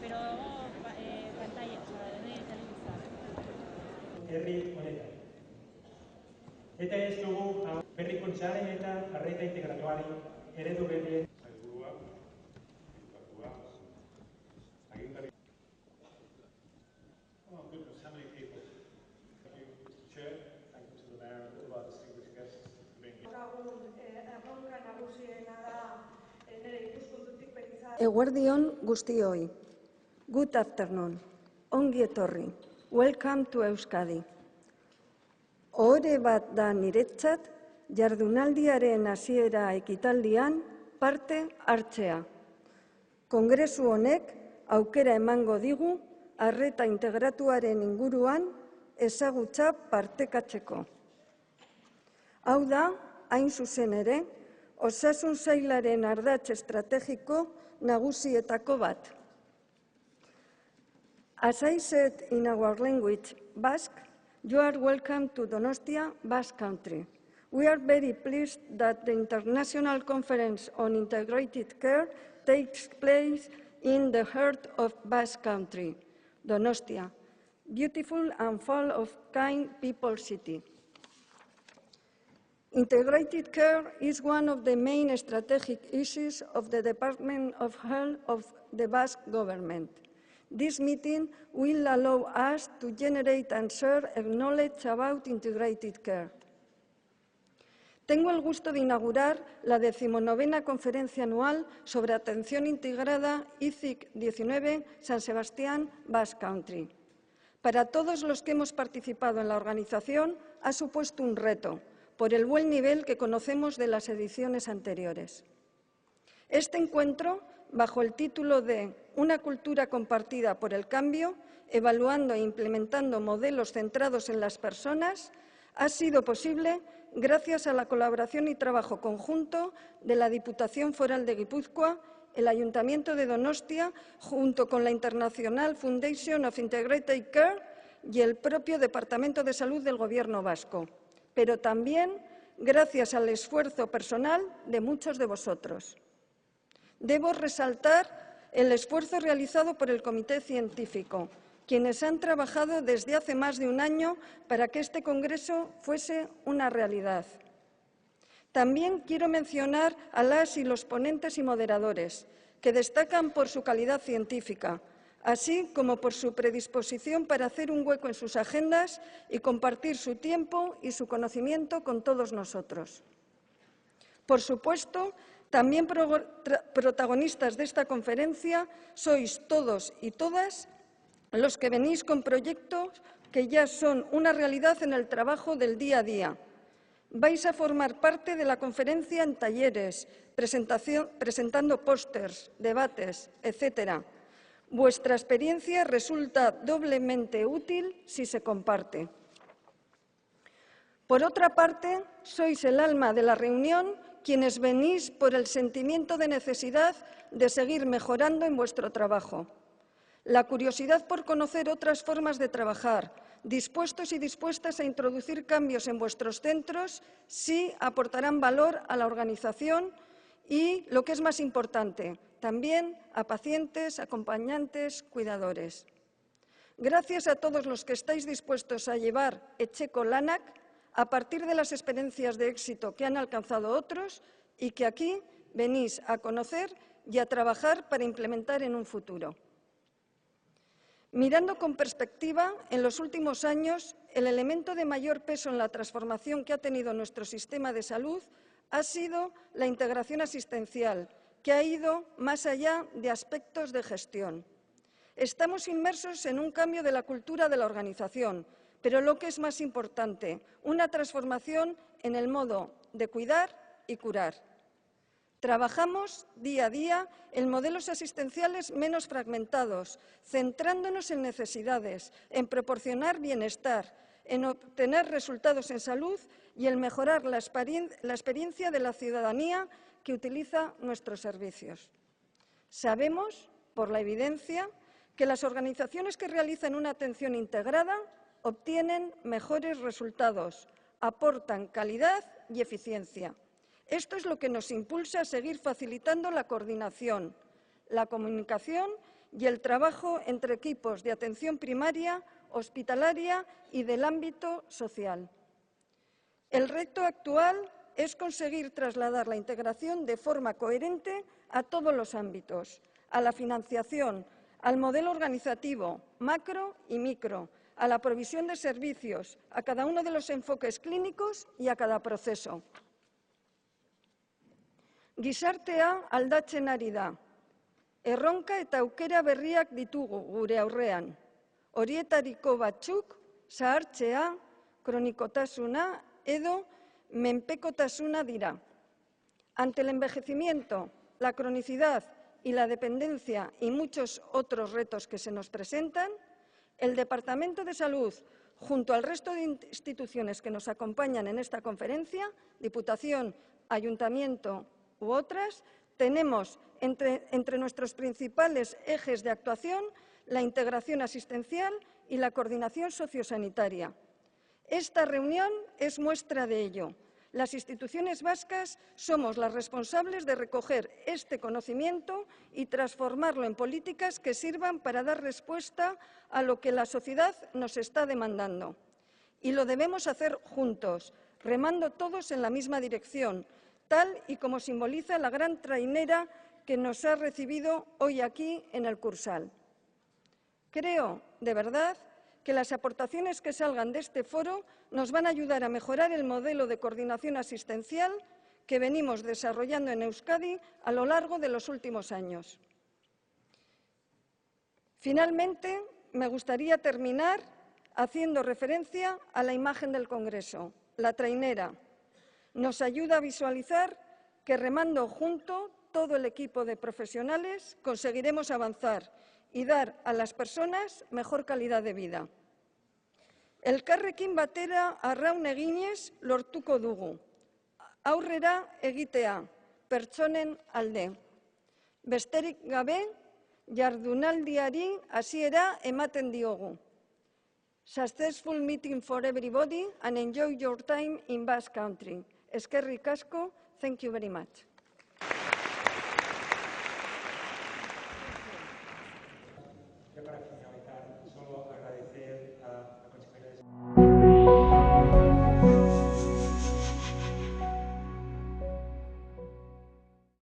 pero pantalla, telebista. Herri honetan. Eta ez dugu berrikuntzaren eta arreta integratuaren eredu berrien. Sailburua, diputatua, agintari. Oh goodness, how many people? Thank you, Mr. Chair. Thank you to the Mayor and all of our distinguished guests for being here. Eguerdion guztioi. Good afternoon. Ongi etorri. Welcome to Euskadi. Ohore bat da niretzat jardunaldiaren hasiera ekitaldian parte hartzea. Kongresu honek aukera emango digu arreta integratuaren inguruan ezagutza partekatzeko. Hau da, hain zuzen ere, osasun sailaren ardatz estrategiko nagusietako bat. As I said in our language, Basque, you are welcome to Donostia, Basque Country. We are very pleased that the International Conference on Integrated Care takes place in the heart of Basque Country, Donostia, beautiful and full of kind people city. Integrated care is one of the main strategic issues of the Department of Health of the Basque government. This meeting will allow us to generate and share knowledge about integrated care. Tengo el gusto de inaugurar la 19ª Conferencia Anual sobre Atención Integrada ICIC 19 San Sebastián, Basque Country. Para todos los que hemos participado en la organización, ha supuesto un reto, por el buen nivel que conocemos de las ediciones anteriores. Este encuentro, bajo el título de Una cultura compartida por el cambio, evaluando e implementando modelos centrados en las personas, ha sido posible gracias a la colaboración y trabajo conjunto de la Diputación Foral de Guipúzcoa, el Ayuntamiento de Donostia, junto con la International Foundation of Integrated Care y el propio Departamento de Salud del Gobierno vasco, pero también gracias al esfuerzo personal de muchos de vosotros. Debo resaltar el esfuerzo realizado por el Comité Científico, quienes han trabajado desde hace más de un año para que este congreso fuese una realidad. También quiero mencionar a las y los ponentes y moderadores, que destacan por su calidad científica, así como por su predisposición para hacer un hueco en sus agendas y compartir su tiempo y su conocimiento con todos nosotros. Por supuesto, también protagonistas de esta conferencia sois todos y todas los que venís con proyectos que ya son una realidad en el trabajo del día a día. Vais a formar parte de la conferencia en talleres, presentando pósters, debates, etc. Vuestra experiencia resulta doblemente útil si se comparte. Por otra parte, sois el alma de la reunión, quienes venís por el sentimiento de necesidad de seguir mejorando en vuestro trabajo. La curiosidad por conocer otras formas de trabajar, dispuestos y dispuestas a introducir cambios en vuestros centros, sí aportarán valor a la organización y, lo que es más importante, también a pacientes, acompañantes, cuidadores. Gracias a todos los que estáis dispuestos a llevar etxeko lanak a partir de las experiencias de éxito que han alcanzado otros y que aquí venís a conocer y a trabajar para implementar en un futuro. Mirando con perspectiva, en los últimos años, el elemento de mayor peso en la transformación que ha tenido nuestro sistema de salud ha sido la integración asistencial, que ha ido más allá de aspectos de gestión. Estamos inmersos en un cambio de la cultura de la organización, pero lo que es más importante, una transformación en el modo de cuidar y curar. Trabajamos día a día en modelos asistenciales menos fragmentados, centrándonos en necesidades, en proporcionar bienestar, en obtener resultados en salud y en mejorar la experiencia de la ciudadanía que utiliza nuestros servicios. Sabemos, por la evidencia, que las organizaciones que realizan una atención integrada obtienen mejores resultados, aportan calidad y eficiencia. Esto es lo que nos impulsa a seguir facilitando la coordinación, la comunicación y el trabajo entre equipos de atención primaria, hospitalaria y del ámbito social. El reto actual es conseguir trasladar la integración de forma coherente a todos los ámbitos, a la financiación, al modelo organizativo, macro y micro, a la provisión de servicios, a cada uno de los enfoques clínicos y a cada proceso. Gizartea aldatzen ari da. Erronka eta aukera berriak ditugu gure aurrean. Horietariko batzuk zahartzea, kronikotasuna edo menpekotasuna dira. Ante el envejecimiento, la cronicidad y la dependencia y muchos otros retos que se nos presentan, el Departamento de Salud, junto al resto de instituciones que nos acompañan en esta conferencia, Diputación, Ayuntamiento u otras, tenemos entre nuestros principales ejes de actuación la integración asistencial y la coordinación sociosanitaria. Esta reunión es muestra de ello. Las instituciones vascas somos las responsables de recoger este conocimiento y transformarlo en políticas que sirvan para dar respuesta a lo que la sociedad nos está demandando. Y lo debemos hacer juntos, remando todos en la misma dirección, tal y como simboliza la gran trainera que nos ha recibido hoy aquí en el Cursal. Creo, de verdad, que las aportaciones que salgan de este foro nos van a ayudar a mejorar el modelo de coordinación asistencial que venimos desarrollando en Euskadi a lo largo de los últimos años. Finalmente, me gustaría terminar haciendo referencia a la imagen del Congreso, la trainera. Nos ayuda a visualizar que remando junto todo el equipo de profesionales conseguiremos avanzar y dar a las personas mejor calidad de vida. Elkarrekin batera arraun eginez lortuko dugu. Aurrera egitea, pertsonen alde. Besterik gabe, jardunaldiari hasiera ematen diogu. Successful meeting for everybody and enjoy your time in Basque Country. Eskerrik asko, thank you very much.